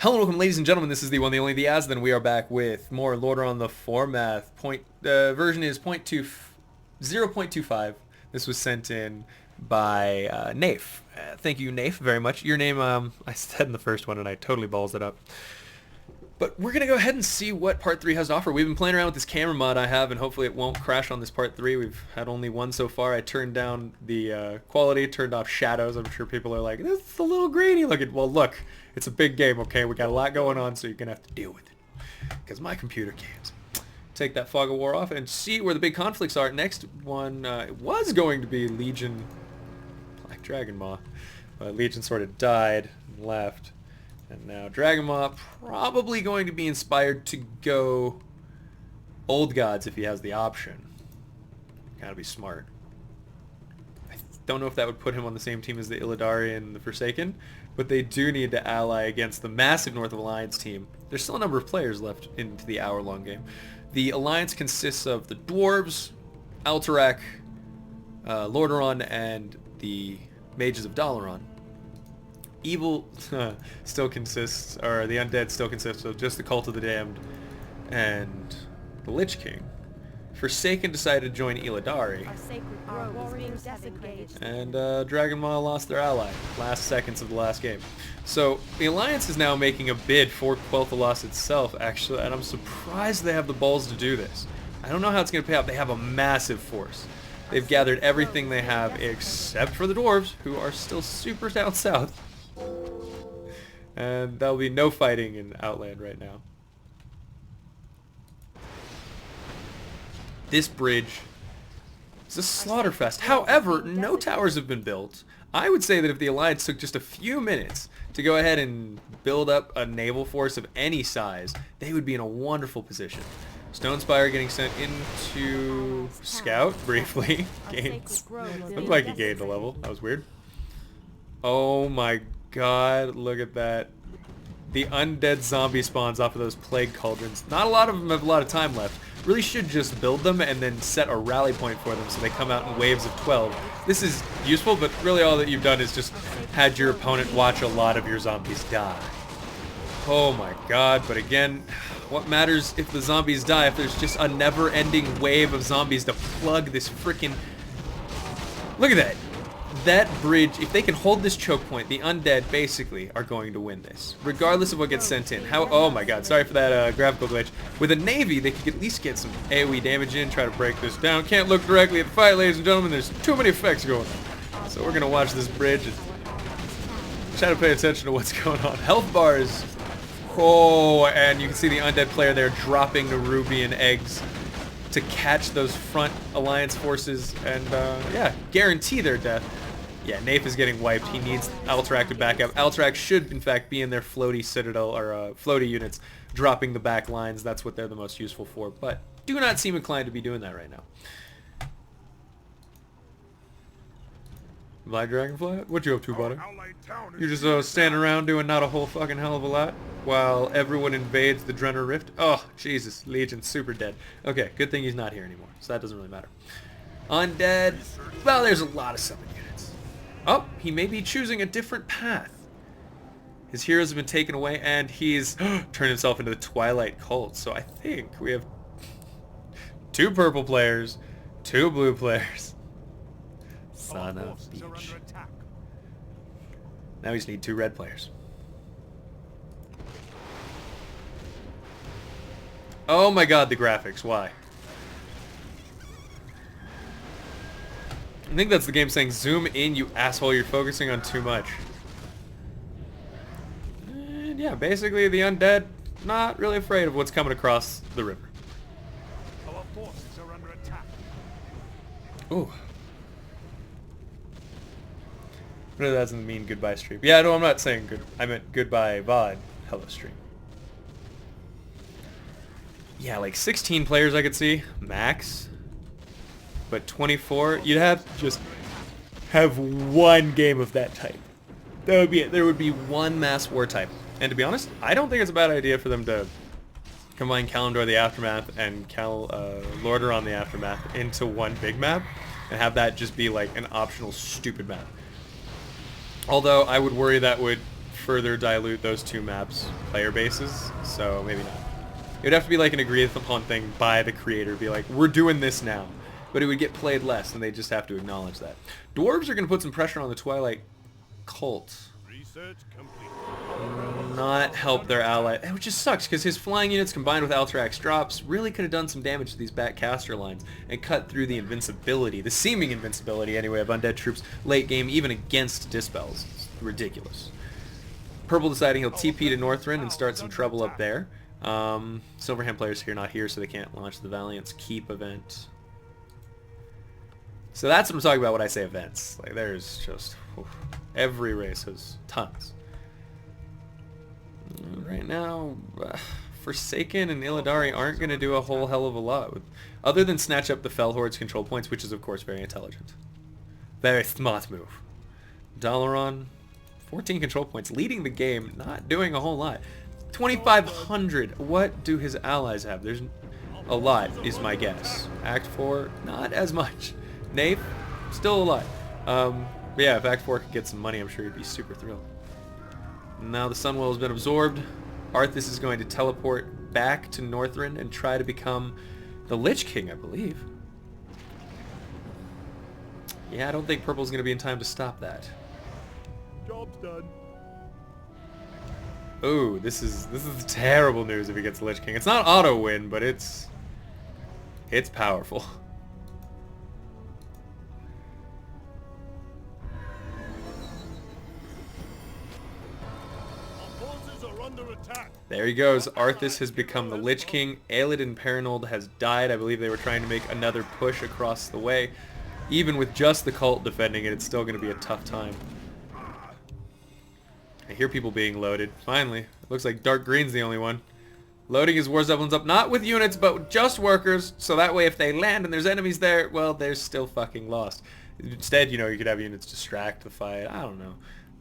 Hello and welcome, ladies and gentlemen. This is the one, the only, the Azothan. We are back with more Lordaeron the Foremath. Version is 0.25. This was sent in by Nafe. Thank you, Nafe, very much. Your name, I said in the first one, and I totally balls it up. But we're going to go ahead and see what Part 3 has to offer. We've been playing around with this camera mod I have, and hopefully it won't crash on this Part 3. We've had only one so far. I turned down the quality, turned off shadows. I'm sure people are like, this is a little grainy looking. Well, look, it's a big game, okay? We got a lot going on, so you're going to have to deal with it. Because my computer can't. Take that fog of war off and see where the big conflicts are. Next one was going to be Legion Black Dragon Maw. Legion sort of died and left. And now Dragon Maw probably going to be inspired to go Old Gods if he has the option. Gotta be smart. I don't know if that would put him on the same team as the Illidari and the Forsaken, but they do need to ally against the massive North of Alliance team. There's still a number of players left into the hour-long game. The Alliance consists of the Dwarves, Alterac, Lordaeron, and the Mages of Dalaran. Evil still consists, or the undead still consists of just the Cult of the Damned and the Lich King. Forsaken decided to join Illidari, and Dragon Maw lost their ally last seconds of the last game. So the Alliance is now making a bid for Quel'Thalas itself, actually, and I'm surprised they have the balls to do this. I don't know how it's going to pay out. They have a massive force. They've gathered everything they have except for the Dwarves, who are still super down south. And there'll be no fighting in Outland right now. This bridge is a slaughterfest. However, no towers have been built. I would say that if the Alliance took just a few minutes to go ahead and build up a naval force of any size, they would be in a wonderful position. Stone Spire getting sent into Scout briefly. Looked like he gained a level. That was weird. Oh my god, look at that. The undead zombie spawns off of those plague cauldrons. Not a lot of them have a lot of time left. Really should just build them and then set a rally point for them so they come out in waves of 12. This is useful, but really all that you've done is just had your opponent watch a lot of your zombies die. Oh my god, but again, what matters if the zombies die if there's just a never-ending wave of zombies to plug this freaking... Look at that. That bridge, if they can hold this choke point, the undead basically are going to win this, regardless of what gets sent in. Oh my god, sorry for that graphical glitch. With a navy, they could at least get some AoE damage in, try to break this down. Can't look directly at the fight, ladies and gentlemen. There's too many effects going on. So we're going to watch this bridge and try to pay attention to what's going on. Health bars. Oh, and you can see the undead player there dropping the Rubian eggs to catch those front Alliance forces and, yeah, guarantee their death. Yeah, Nafe is getting wiped. He needs Alterac to back up. Alterac should, in fact, be in their floaty citadel, or floaty units, dropping the back lines. That's what they're the most useful for, but do not seem inclined to be doing that right now. Black Dragonfly? What you up to, buddy? You're just standing around doing not a whole fucking hell of a lot while everyone invades the Drenner Rift? Oh, Jesus. Legion's super dead. Okay, good thing he's not here anymore, so that doesn't really matter. Undead. Well, there's a lot of summon units. Oh, he may be choosing a different path. His heroes have been taken away, and he's turned himself into the Twilight Cult. So I think we have 2 purple players, 2 blue players. Son of a beach. Now we just need 2 red players. Oh my god, the graphics. Why? I think that's the game saying, zoom in, you asshole, you're focusing on too much. And yeah, basically the undead, not really afraid of what's coming across the river. Our forces are under attack. Ooh. Really doesn't mean goodbye stream. Yeah, no, I'm not saying good. I meant goodbye VOD. Hello stream. Yeah, like 16 players I could see, max. But 24, you'd have to just have one game of that type. That would be it. There would be one mass war type. And to be honest, I don't think it's a bad idea for them to combine Kalimdor the Aftermath and Lordaeron the Aftermath into one big map and have that just be like an optional stupid map. Although I would worry that would further dilute those two maps' player bases, so maybe not. It would have to be like an agreed upon thing by the creator, be like, we're doing this now. But it would get played less, and they just have to acknowledge that. Dwarves are going to put some pressure on the Twilight Cult. Research complete. Not help their ally, which just sucks, because his flying units combined with Alterax drops really could have done some damage to these back caster lines and cut through the invincibility, the seeming invincibility anyway, of undead troops late game, even against Dispels. It's ridiculous. Purple deciding he'll TP to Northrend and start some trouble up there. Silverhand players here not here, so they can't launch the Valiant's Keep event. So that's what I'm talking about when I say events. Like, there's just... oof, every race has tons. Right now, Forsaken and Illidari aren't going to do a whole hell of a lot, other than snatch up the Fell Horde's control points, which is of course very intelligent. Very smart move. Dalaran, 14 control points, leading the game, not doing a whole lot. 2,500, what do his allies have? There's a lot, is my guess. Act 4, not as much. Knave, still a lot. But yeah, if Act 4 could get some money, I'm sure he'd be super thrilled. Now the Sunwell has been absorbed. Arthas is going to teleport back to Northrend and try to become the Lich King, I believe. Yeah, I don't think Purple's going to be in time to stop that. Job's done. Ooh, this is terrible news if he gets the Lich King. It's not auto win, but it's powerful. There he goes. Arthas has become the Lich King. Aelid Perinold has died. I believe they were trying to make another push across the way. Even with just the cult defending it, it's still going to be a tough time. I hear people being loaded. Finally. It looks like Dark Green's the only one. Loading his War Zeppelins up, not with units, but with just workers. So that way if they land and there's enemies there, well, they're still fucking lost. Instead, you know, you could have units distract the fight. I don't know.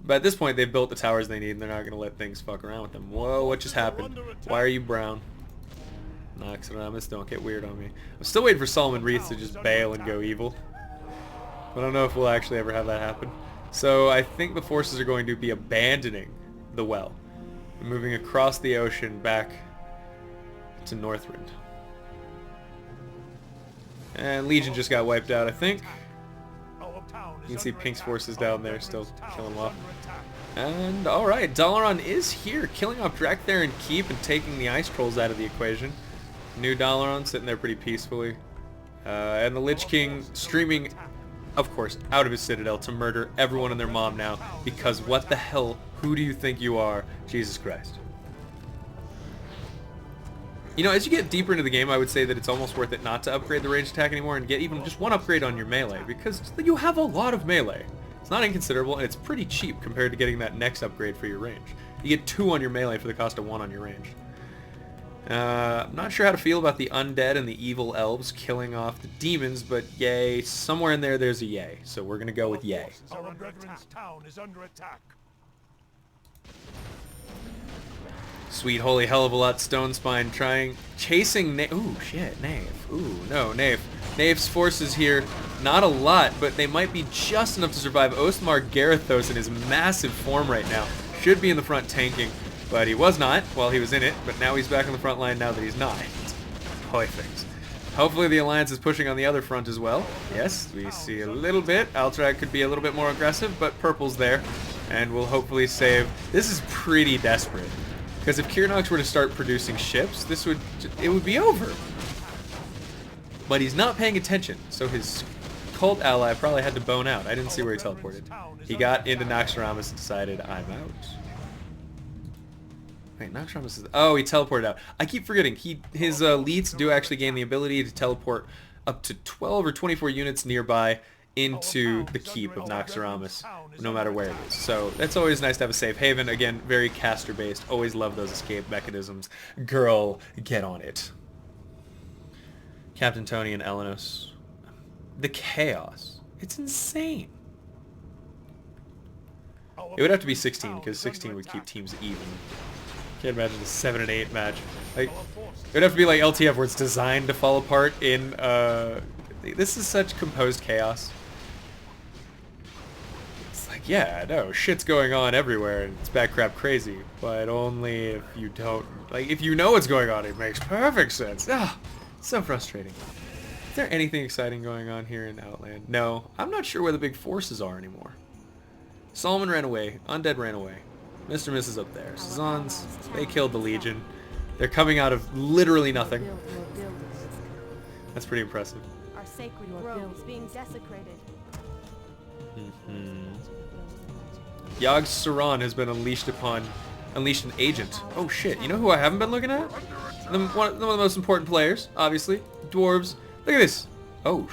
But at this point, they've built the towers they need, and they're not going to let things fuck around with them. Whoa, what just happened? Why are you brown? Noxodamus, don't get weird on me. I'm still waiting for Solomon Reith to just bail and go evil. I don't know if we'll actually ever have that happen. So I think the forces are going to be abandoning the well. Moving across the ocean back to Northrend. And Legion just got wiped out, I think. You can see Pink's forces down there still killing them off. And alright, Dalaran is here, killing off Drakthar and Keep and taking the Ice Trolls out of the equation. New Dalaran sitting there pretty peacefully. And the Lich King streaming, of course, out of his citadel to murder everyone and their mom now. Because what the hell, who do you think you are? Jesus Christ. You know, as you get deeper into the game, I would say that it's almost worth it not to upgrade the ranged attack anymore and get even just one upgrade on your melee, because you have a lot of melee. It's not inconsiderable, and it's pretty cheap compared to getting that next upgrade for your range. You get 2 on your melee for the cost of 1 on your range. I'm not sure how to feel about the undead and the evil elves killing off the demons, but yay, somewhere in there there's a yay, so we're going to go with yay. Our brethren's town is under attack. Sweet holy hell of a lot Stonespine chasing ooh shit, Knave. Ooh, no, Knave. Knave's forces here, not a lot, but they might be just enough to survive. Oathmar Garithos in his massive form right now should be in the front tanking, but he was not while he was in it, but now he's back on the front line now that he's not. Perfect. Hopefully the Alliance is pushing on the other front as well. Yes, we see a little bit. Alterac could be a little bit more aggressive, but Purple's there, and will hopefully save. This is pretty desperate. Because if Kiernox were to start producing ships, it would be over. But he's not paying attention, so his cult ally probably had to bone out. I didn't see where he teleported. He got into Naxxramas and decided, I'm out. Wait, Naxxramas is... Oh, he teleported out. I keep forgetting. His elites do actually gain the ability to teleport up to 12 or 24 units nearby into the keep of Naxxramas, no matter where it is. So that's always nice to have a safe haven. Again, very caster based. Always love those escape mechanisms. Girl, get on it. Captain Tony and Elenos. The chaos. It's insane. It would have to be 16, because 16 would keep teams even. Can't imagine a 7 and 8 match. Like, it would have to be like LTF, where it's designed to fall apart in this is such composed chaos. Yeah, no, shit's going on everywhere and it's bad crap crazy, but only if you don't, like, if you know what's going on, it makes perfect sense. Ah, so frustrating. Is there anything exciting going on here in Outland? No, I'm not sure where the big forces are anymore. Solomon ran away, Undead ran away, Mr. and Mrs. up there, Sazans, they killed the Legion. They're coming out of literally nothing. That's pretty impressive. Our sacred grove is being desecrated. Yogg Saron has been unleashed an agent. Oh shit, you know who I haven't been looking at? One of the most important players, obviously. Dwarves. Look at this. Oh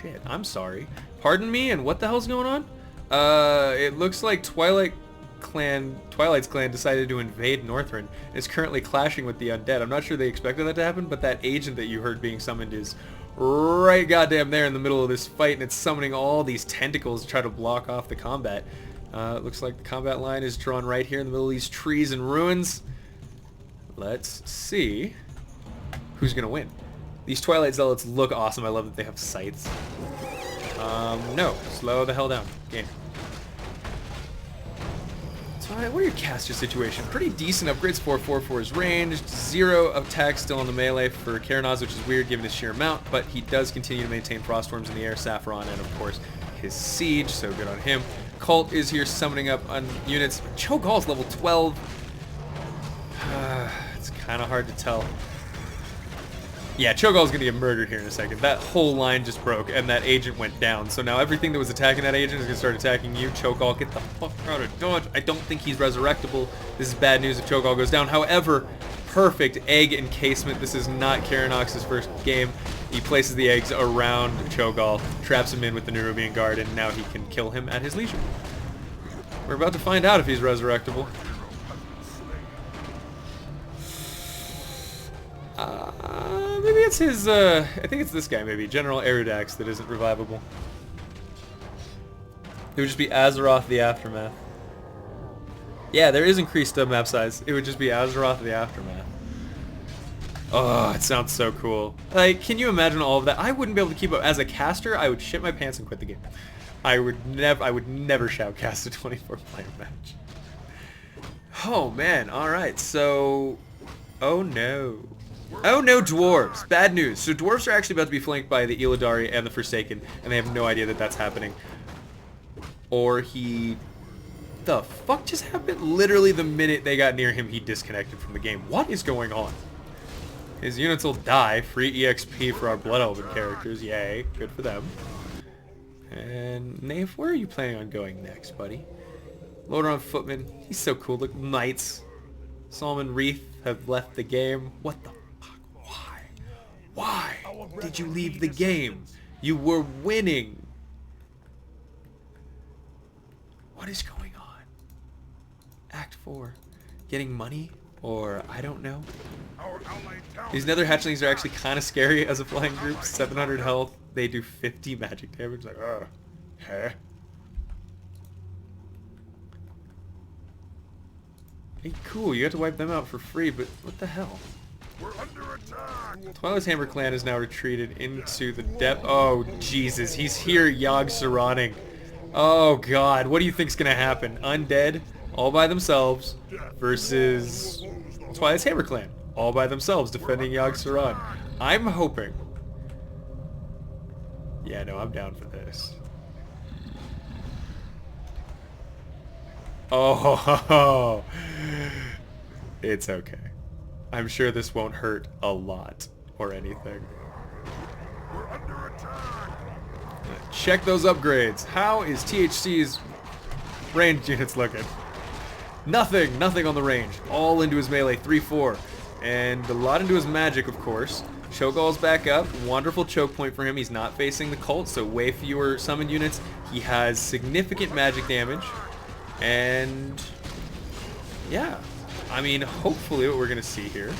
shit, I'm sorry. Pardon me, and what the hell's going on? It looks like Twilight's clan decided to invade Northrend and is currently clashing with the undead. I'm not sure they expected that to happen, but that agent that you heard being summoned is right goddamn there in the middle of this fight, and it's summoning all these tentacles to try to block off the combat. It looks like the combat line is drawn right here in the middle of these trees and ruins. Let's see who's gonna win. These Twilight Zealots look awesome. I love that they have sights. No, slow the hell down, game. So, what are your caster situation? Pretty decent upgrades. 4/4 for his ranged, 0 attack still on the melee for Karanaz, which is weird given his sheer amount, but he does continue to maintain Frostworms in the air, Saffron, and of course his siege, so good on him. Cult is here summoning up on units. Cho'Gall's level 12. It's kind of hard to tell. Yeah, Cho'Gall's gonna get murdered here in a second. That whole line just broke, and that agent went down. So now everything that was attacking that agent is gonna start attacking you. Cho'Gall, get the fuck out of dodge. I don't think he's resurrectable. This is bad news if Cho'Gall goes down. However, perfect egg encasement. This is not Karanox's first game. He places the eggs around Cho'Gall, traps him in with the Nerubian Guard, and now he can kill him at his leisure. We're about to find out if he's resurrectable. Maybe it's his, I think it's this guy maybe, General Erudax, that isn't revivable. It would just be Azeroth the Aftermath. Yeah, there is increased map size. It would just be Azeroth the Aftermath. Oh, it sounds so cool. Like, can you imagine all of that? I wouldn't be able to keep up. As a caster, I would shit my pants and quit the game. I would never shoutcast a 24-player match. Oh man, alright, so... Oh no. Oh no, dwarves! Bad news. So dwarves are actually about to be flanked by the Illidari and the Forsaken, and they have no idea that that's happening. Or he... The fuck just happened? Literally the minute they got near him, he disconnected from the game. What is going on? His units will die. Free EXP for our Blood Elven characters. Yay. Good for them. And Nave, where are you planning on going next, buddy? Lordaeron Footman. He's so cool. Look, Knights. Solomon Wreath have left the game. What the fuck? Why? Why did you leave the game? You were winning. What is going on? Act 4. Getting money? Or, I don't know. These nether hatchlings are actually kind of scary as a flying group. 700 health. They do 50 magic damage. Like, huh? Hey, cool. You have to wipe them out for free, but what the hell? We're under attack. Twilight's Hammer clan is now retreated into the depth. Oh, Jesus. He's here, Yogg Saroning. Oh, God. What do you think's going to happen? Undead, all by themselves, versus Twilight's Hammer clan, all by themselves, defending Yogg Saron. I'm hoping... Yeah, no, I'm down for this. Oh, it's okay. I'm sure this won't hurt a lot or anything. We're under attack. Check those upgrades. How is THC's ranged units looking? Nothing on the range. All into his melee, 3-4. And a lot into his magic, of course. Cho'Gall's back up. Wonderful choke point for him. He's not facing the cult, so way fewer summoned units. He has significant magic damage. And... yeah. I mean, hopefully what we're going to see here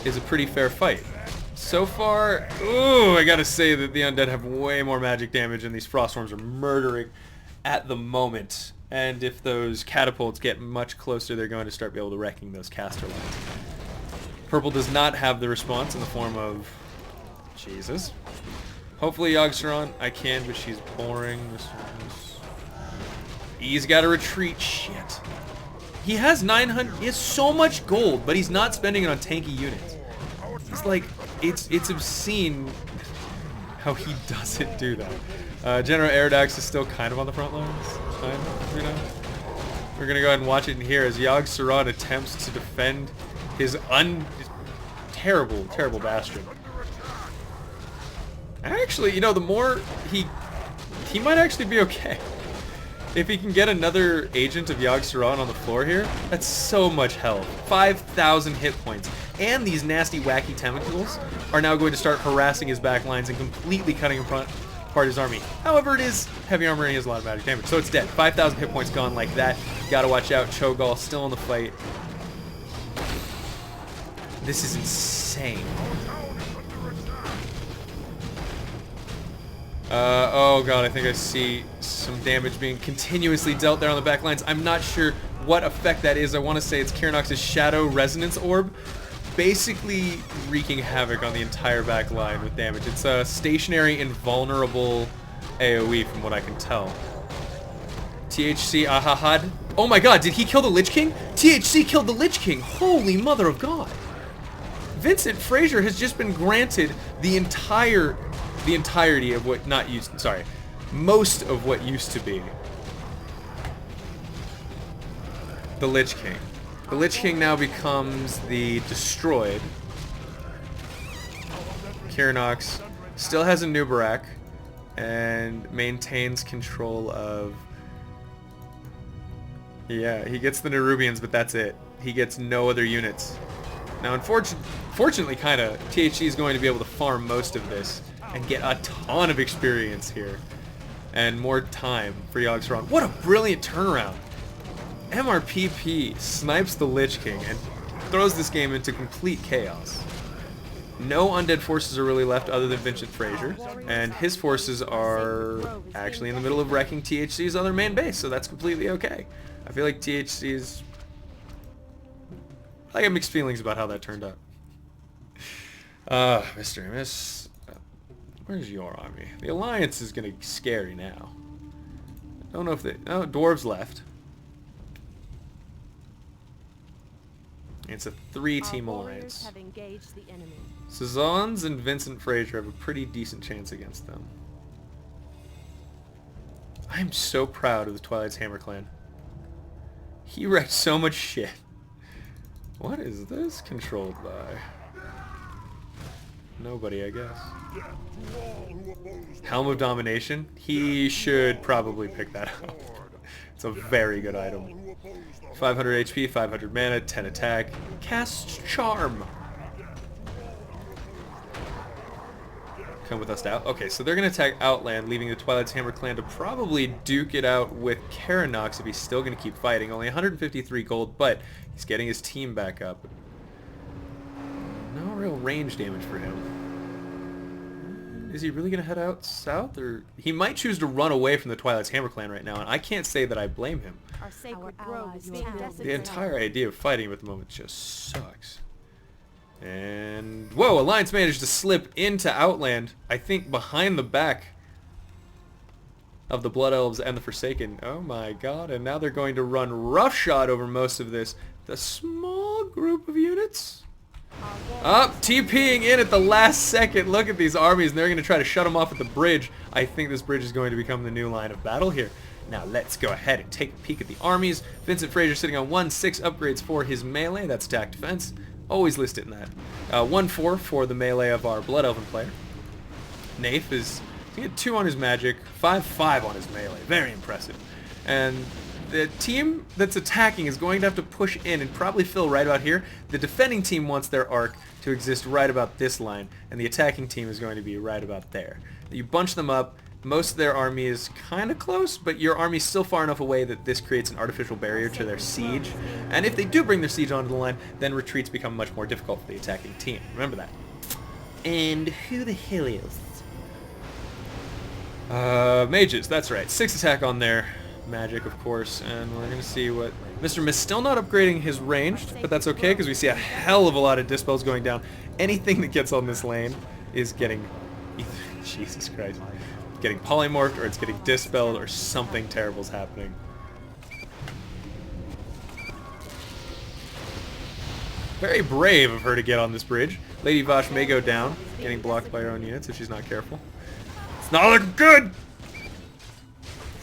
is a pretty fair fight. So far, ooh, I gotta say that the undead have way more magic damage and these frostworms are murdering at the moment. And if those catapults get much closer, they're going to start be able to wrecking those caster lines. Purple does not have the response in the form of... Jesus. Hopefully Yogg-Saron, I can, but she's boring. He's got to retreat. Shit. He has 900. He has so much gold, but he's not spending it on tanky units. He's like, it's obscene how he doesn't do that. General Aerodax is still kind of on the front lines. Kind of, you know. We're gonna go ahead and watch it in here as Yogg-Saron attempts to defend his terrible, terrible bastion. Actually, you know, the more he might actually be okay. If he can get another agent of Yogg-Saron on the floor here, that's so much health. 5,000 hit points. And these nasty, wacky tentacles are now going to start harassing his back lines and completely cutting apart his army. However, it is heavy armor and he has a lot of magic damage, so it's dead. 5,000 hit points gone like that. Gotta watch out. Cho'Gall still in the fight. This is insane. Oh god, I think I see some damage being continuously dealt there on the back lines. I'm not sure what effect that is. I want to say it's Kiernox's Shadow Resonance Orb, basically wreaking havoc on the entire back line with damage. It's a stationary, invulnerable AoE from what I can tell. THC Ahahad. Oh my god, did he kill the Lich King? THC killed the Lich King. Holy mother of god. Vincent Fraser has just been granted the entirety of what most of what used to be the Lich King. The Lich King now becomes the Destroyed. Kiernox still has a Nubarak and maintains control of... Yeah, he gets the Nerubians, but that's it. He gets no other units. Now, fortunately, kinda, THC is going to be able to farm most of this and get a ton of experience here. And more time for Yogg-Saron. What a brilliant turnaround! MRPP snipes the Lich King and throws this game into complete chaos. No undead forces are really left other than Vincent Fraser, and his forces are actually in the middle of wrecking THC's other main base, so that's completely okay. I feel like THC's... I got mixed feelings about how that turned out. Mr. and Miss... Where's your army? The Alliance is gonna be scary now. I don't know if they... Oh, Dwarves left. It's a 3-team alliance. Cezannes and Vincent Fraser have a pretty decent chance against them. I'm so proud of the Twilight's Hammer clan. He wrecked so much shit. What is this controlled by? Nobody, I guess. Helm of Domination? He should probably pick that up. It's a very good item. 500 HP, 500 mana, 10 attack. Casts Charm. Come with us now. Okay, so they're going to attack Outland, leaving the Twilight's Hammer clan to probably duke it out with Kiernox if he's still going to keep fighting. Only 153 gold, but he's getting his team back up. No real range damage for him. Is he really going to head out south? Or he might choose to run away from the Twilight's Hammer clan right now, and I can't say that I blame him. Our sacred grove is being The entire idea of fighting him at the moment just sucks. And... Whoa, Alliance managed to slip into Outland, I think behind the back of the Blood Elves and the Forsaken. Oh my god, and now they're going to run roughshod over most of this. The small group of units? Up, TPing in at the last second. Look at these armies, and they're going to try to shut them off at the bridge. I think this bridge is going to become the new line of battle here. Now let's go ahead and take a peek at the armies. Vincent Fraser sitting on 1-6 upgrades for his melee. That's attack defense. Always list it in that. 1-4 for the melee of our Blood Elven player. Nafe is... He had 2 on his magic, 5-5 on his melee. Very impressive. And the team that's attacking is going to have to push in and probably fill right about here. The defending team wants their arc to exist right about this line, and the attacking team is going to be right about there. You bunch them up. Most of their army is kind of close, but your army's still far enough away that this creates an artificial barrier to their siege. And if they do bring their siege onto the line, then retreats become much more difficult for the attacking team. Remember that. And who the hell is? Mages, that's right. 6 attack on their magic, of course, and we're going to see what... Mr. Mist still not upgrading his ranged, but that's okay, because we see a hell of a lot of dispels going down. Anything that gets on this lane is getting either Jesus Christ. It's getting polymorphed, or it's getting dispelled, or something terrible's happening. Very brave of her to get on this bridge. Lady Vosh may go down, getting blocked by her own units if she's not careful. It's not looking good!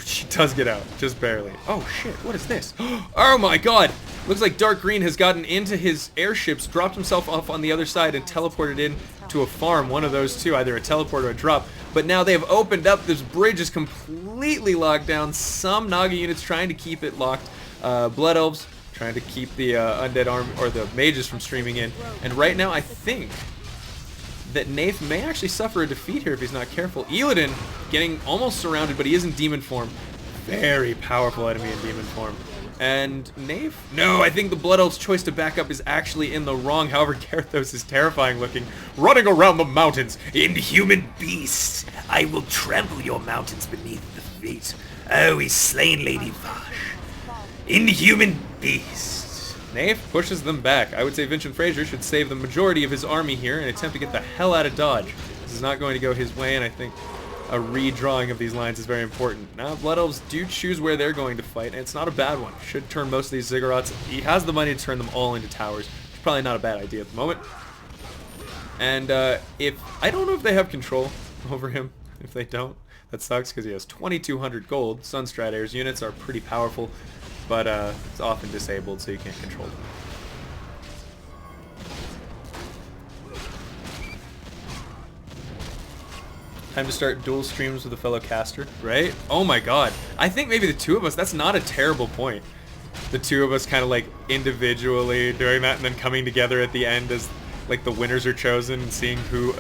She does get out, just barely. Oh shit, what is this? Oh my god! Looks like Dark Green has gotten into his airships, dropped himself off on the other side, and teleported in to a farm. One of those two, either a teleport or a drop. But now they've opened up. This bridge is completely locked down. Some Naga units trying to keep it locked. Blood Elves trying to keep the undead arm or the mages from streaming in. And right now, I think that Nath may actually suffer a defeat here if he's not careful. Illidan getting almost surrounded, but he is in demon form. Very powerful enemy in demon form. And Knave? No, I think the Blood Elf's choice to back up is actually in the wrong. However, Garethos is terrifying looking, running around the mountains. Inhuman beast, I will trample your mountains beneath the feet. Oh, he's slain Lady Vosh. Inhuman beast. Knave pushes them back. I would say Vincent Fraser should save the majority of his army here and attempt to get the hell out of Dodge. This is not going to go his way, and I think a redrawing of these lines is very important. Now, Blood Elves do choose where they're going to fight, and it's not a bad one. Should turn most of these ziggurats. He has the money to turn them all into towers. It's probably not a bad idea at the moment. And if I don't know if they have control over him. If they don't, that sucks because he has 2,200 gold. Sunstrat Air's units are pretty powerful, but it's often disabled, so you can't control them. Time to start dual streams with a fellow caster, right? Oh my god. I think maybe the two of us, that's not a terrible point. The two of us kind of like individually doing that and then coming together at the end as like the winners are chosen and seeing who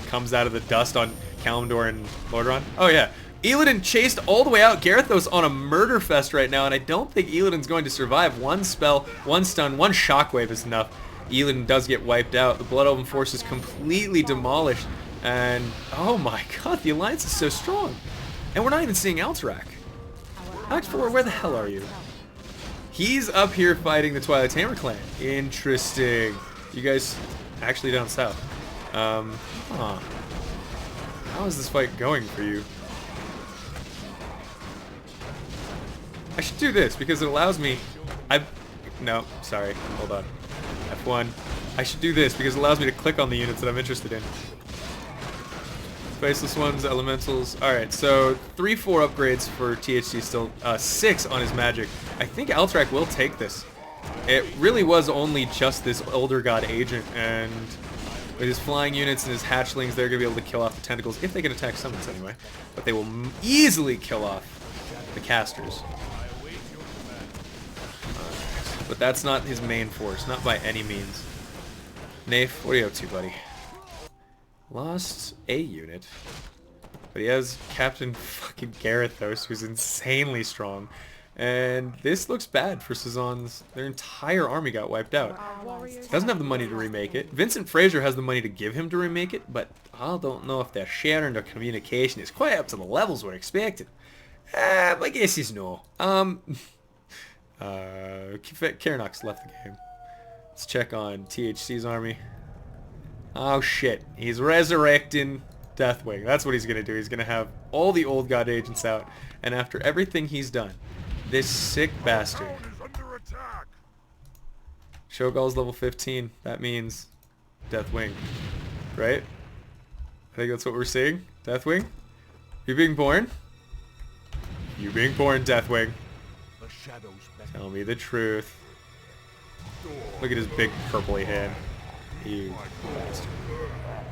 comes out of the dust on Kalimdor and Lordaeron. Oh yeah. Illidan chased all the way out. Garethos on a murder fest right now, and I don't think Illidan's going to survive. One spell, one stun, one shockwave is enough. Illidan does get wiped out. The Blood Elven force is completely demolished. And, oh my god, the Alliance is so strong. And we're not even seeing Alterac. Alex 4, where the hell are you? He's up here fighting the Twilight Tamer clan. Interesting. You guys actually down south. How is this fight going for you? I should do this because it allows me... No, sorry. Hold on. F1. I should do this because it allows me to click on the units that I'm interested in. Faceless ones, elementals. Alright, so 3-4 upgrades for THC still. 6 on his magic. I think Alterac will take this. It really was only just this Elder God agent, and with his flying units and his hatchlings, they're going to be able to kill off the tentacles, if they can attack summons anyway. But they will easily kill off the casters. But that's not his main force, not by any means. Nafe, what are you up to, buddy? Lost a unit, but he has Captain fucking Garethos, who's insanely strong, and this looks bad for Sazon's. Their entire army got wiped out. Doesn't have the money to remake it. Vincent Fraser has the money to give him to remake it, but I don't know if their sharing their communication is quite up to the levels we're expecting. My guess is no. Karanox left the game. Let's check on THC's army. Oh shit, he's resurrecting Deathwing. That's what he's going to do. He's going to have all the old god agents out, and after everything he's done, this sick bastard. Shogal's level 15. That means Deathwing, right? I think that's what we're seeing. Deathwing? You being born? You being born, Deathwing. Tell me the truth. Look at his big purpley hand. You bastard.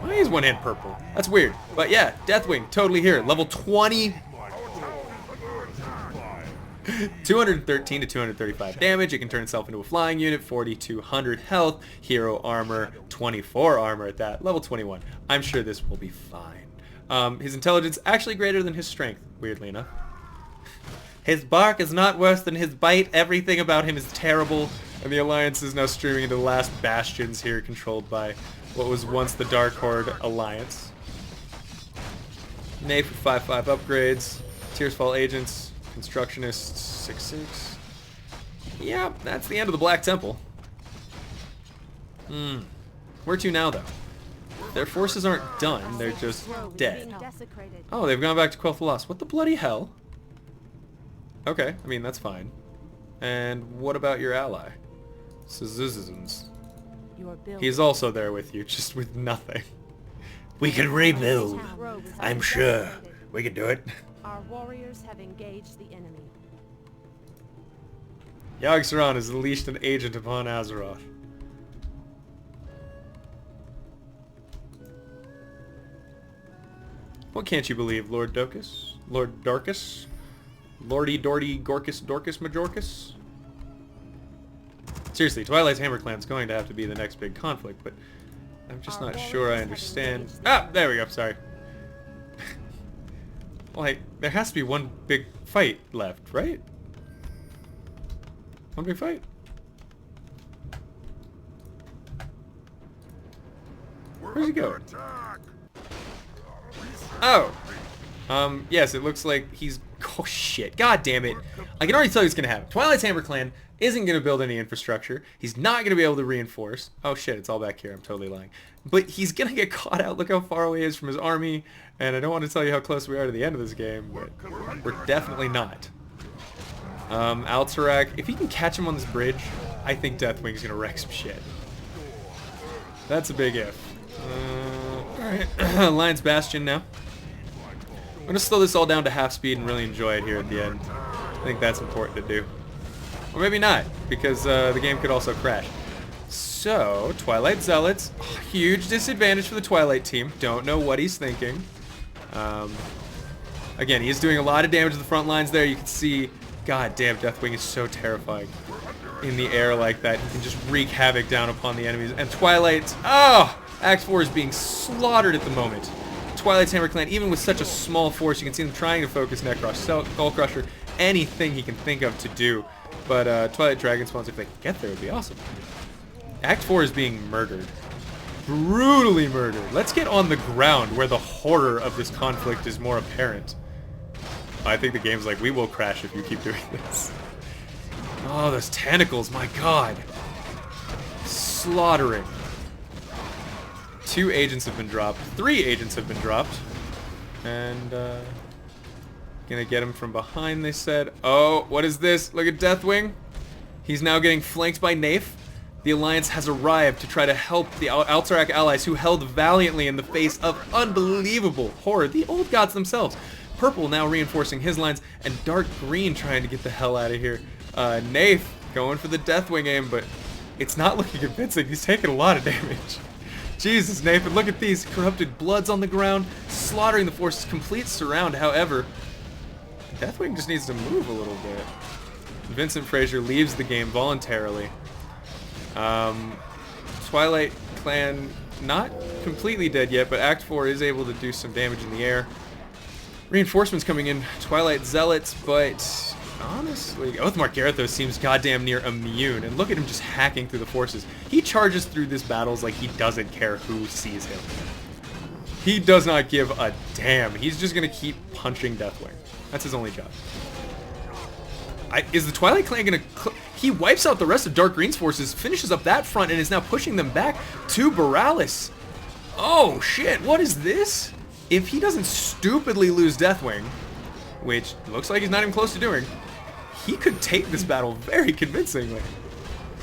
Why is one hand purple? That's weird. But yeah, Deathwing, totally here. Level 20. 213 to 235 damage. It can turn itself into a flying unit. 4,200 health. Hero armor. 24 armor at that. Level 21. I'm sure this will be fine. His intelligence actually greater than his strength, weirdly enough. His bark is not worse than his bite. Everything about him is terrible. And the Alliance is now streaming into the last bastions here, controlled by what was once the Dark Horde Alliance. Nay for 5-5 upgrades. Tears Fall agents. Constructionists 6-6. Yeah, that's the end of the Black Temple. Where to now, though? their forces aren't done, they're just Grove is dead. being desecrated. Oh, they've gone back to Quel'Tha Lost. What the bloody hell? Okay, I mean, that's fine. And what about your ally? Azothancasts. Your building. He's also there with you, just with nothing. We can rebuild. Grove is I'm being sure. desecrated. We can do it. Our warriors have engaged the enemy. Yogg-Saron has unleashed an agent upon Azeroth. What can't you believe, Lord Docus? Lord Darkus? Lordy Dordy Gorkus Dorcus Majorcus? Seriously, Twilight's Hammer Clan's going to have to be the next big conflict, but I'm just Our not sure I warriors have understand. engaged the Ah, enemy. there we go, sorry. Like, there has to be one big fight left, right? One big fight? We're Where's he under go? attack. Oh! Yes, it looks like he's... Oh, shit. God damn it. I can already tell you what's going to happen. Twilight's Hammer Clan isn't going to build any infrastructure. He's not going to be able to reinforce. Oh, shit. It's all back here. I'm totally lying. But he's going to get caught out. Look how far away he is from his army. And I don't want to tell you how close we are to the end of this game, but we're definitely not. Alterac, if he can catch him on this bridge, I think Deathwing's going to wreck some shit. That's a big if. Alright. Alliance Bastion now. I'm going to slow this all down to half speed and really enjoy it here at the end. I think that's important to do. Or maybe not, because the game could also crash. So, Twilight Zealots, huge disadvantage for the Twilight team. Don't know what he's thinking. Again, he's doing a lot of damage to the front lines there. You can see, god damn, Deathwing is so terrifying in the air like that. He can just wreak havoc down upon the enemies. And Twilight, oh! Act 4 is being slaughtered at the moment. Twilight's Hammer Clan, even with such a small force, you can see them trying to focus Necrosh, Skullcrusher, anything he can think of to do. But Twilight Dragon Spawns, if they can get there, would be awesome. Act 4 is being murdered. Brutally murdered. Let's get on the ground where the horror of this conflict is more apparent. I think the game's like, we will crash if you keep doing this. Oh, those tentacles, my god. Slaughtering. 2 agents have been dropped. 3 agents have been dropped. And, gonna get him from behind, they said. Oh, what is this? Look at Deathwing. He's now getting flanked by Nafe. The Alliance has arrived to try to help the Alterac allies who held valiantly in the face of unbelievable horror. The old gods themselves. Purple now reinforcing his lines, and Dark Green trying to get the hell out of here. Nafe going for the Deathwing aim, but it's not looking convincing. He's taking a lot of damage. Jesus, Nathan, look at these corrupted bloods on the ground, slaughtering the force's complete surround. However, Deathwing just needs to move a little bit. Vincent Fraser leaves the game voluntarily. Twilight Clan not completely dead yet, but Act 4 is able to do some damage in the air. Reinforcements coming in, Twilight Zealots, but honestly, Oathmark Garethos seems goddamn near immune, and look at him just hacking through the forces. He charges through this battles like he doesn't care who sees him. He does not give a damn. He's just gonna keep punching Deathwing. That's his only job. Is the Twilight Clan gonna... He wipes out the rest of Dark Green's forces, finishes up that front, and is now pushing them back to Borealis. Oh shit, what is this? If he doesn't stupidly lose Deathwing, which looks like he's not even close to doing, he could take this battle very convincingly.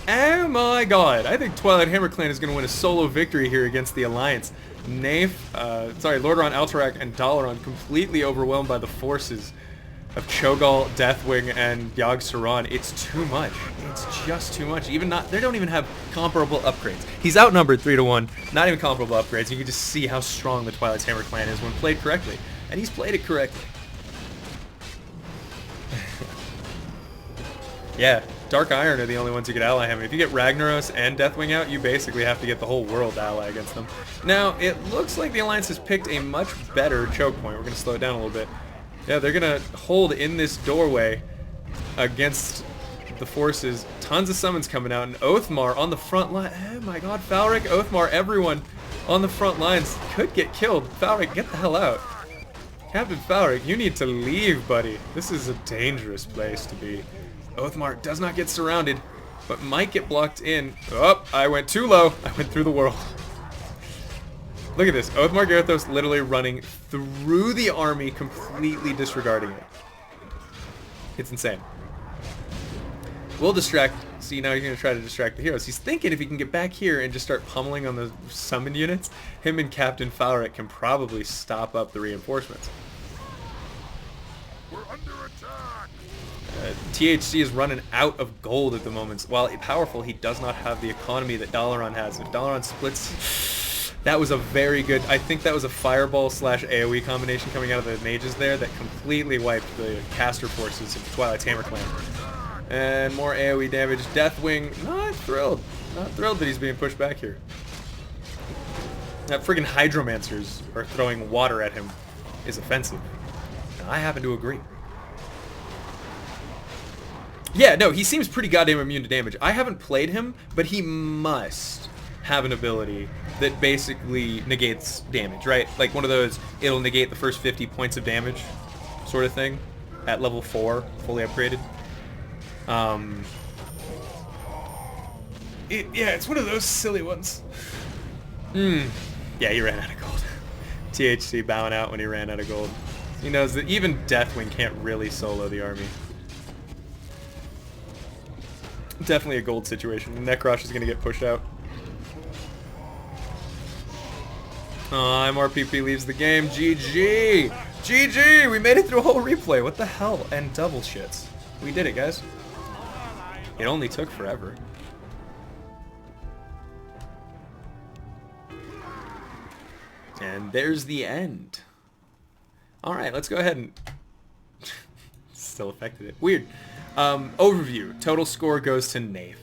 Oh my god, I think Twilight Hammer Clan is going to win a solo victory here against the Alliance. Lordaeron, Alterac, and Dalaran completely overwhelmed by the forces of Cho'Gall, Deathwing, and Yogg-Saron. It's too much. It's just too much. They don't even have comparable upgrades. He's outnumbered 3-1, not even comparable upgrades. You can just see how strong the Twilight's Hammer Clan is when played correctly. And he's played it correctly. Yeah, Dark Iron are the only ones who could ally him. If you get Ragnaros and Deathwing out, you basically have to get the whole world to ally against them. Now, it looks like the Alliance has picked a much better choke point. We're going to slow it down a little bit. Yeah, they're going to hold in this doorway against the forces. Tons of summons coming out, and Oathmar on the front line. Oh my god, Falric, Oathmar, everyone on the front lines could get killed. Falric, get the hell out. Captain Falric, you need to leave, buddy. This is a dangerous place to be. Oathmar does not get surrounded, but might get blocked in. Oh, I went too low. I went through the world. Look at this. Oathmar Garethos literally running through the army, completely disregarding it. It's insane. We'll distract. See, now you're going to try to distract the heroes. He's thinking if he can get back here and just start pummeling on the summoned units, him and Captain Falric can probably stop up the reinforcements. We're under attack. THC is running out of gold at the moment. While powerful, he does not have the economy that Dalaran has. If Dalaran splits, that was a very good... I think that was a Fireball / AoE combination coming out of the mages there that completely wiped the caster forces of Twilight's Hammer Clan. And more AoE damage. Deathwing, not thrilled. Not thrilled that he's being pushed back here. That friggin' Hydromancers are throwing water at him is offensive. And I happen to agree. Yeah, no, he seems pretty goddamn immune to damage. I haven't played him, but he must have an ability that basically negates damage, right? Like one of those, it'll negate the first 50 points of damage sort of thing at level 4, fully upgraded. Yeah, it's one of those silly ones. Yeah, he ran out of gold. THC bowing out when he ran out of gold. He knows that even Deathwing can't really solo the army. Definitely a gold situation. Necrosh is going to get pushed out. MRPP leaves the game. GG! GG! We made it through a whole replay. What the hell? And double shits. We did it, guys. It only took forever. And there's the end. Alright, let's go ahead and... Still affected it. Weird. Overview. Total score goes to Naif.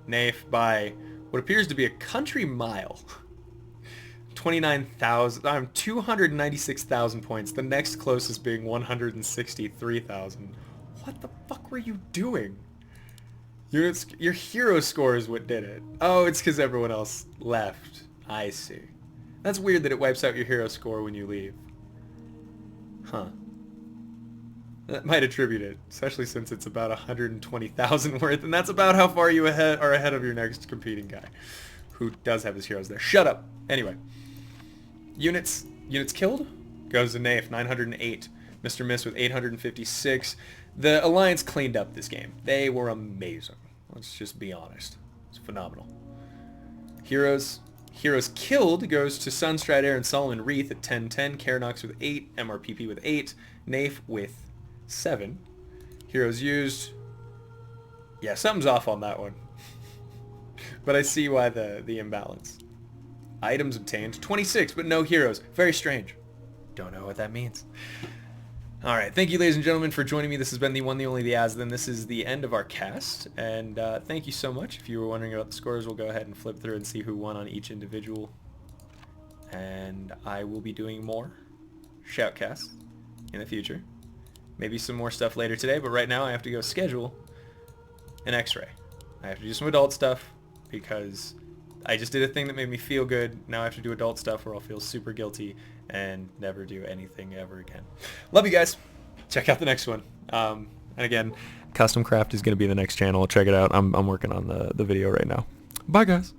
Naif by what appears to be a country mile. 29,000... 296,000 points. The next closest being 163,000. What the fuck were you doing? Your hero score is what did it. Oh, it's because everyone else left. I see. That's weird that it wipes out your hero score when you leave. Huh. That might attribute it, especially since it's about 120,000 worth, and that's about how far you are ahead of your next competing guy, who does have his heroes there. Shut up. Anyway. Units killed? Goes to Naif, 908. Mr. Miss with 856. The Alliance cleaned up this game. They were amazing. Let's just be honest. It's phenomenal. Heroes killed goes to Sunstrider and Solomon Wreath at 1010. Karanox with 8. MRPP with 8. Naif with 7. Heroes used. Yeah, something's off on that one. But I see why the imbalance. Items obtained. 26, but no heroes. Very strange. Don't know what that means. Alright, thank you ladies and gentlemen for joining me. This has been the one, the only, the Azothan. This is the end of our cast, and thank you so much. If you were wondering about the scores, we'll go ahead and flip through and see who won on each individual. And I will be doing more shoutcasts in the future. Maybe some more stuff later today, but right now I have to go schedule an x-ray. I have to do some adult stuff because I just did a thing that made me feel good. Now I have to do adult stuff where I'll feel super guilty and never do anything ever again. Love you guys. Check out the next one. And again, Custom Craft is going to be the next channel. Check it out. I'm working on the video right now. Bye, guys.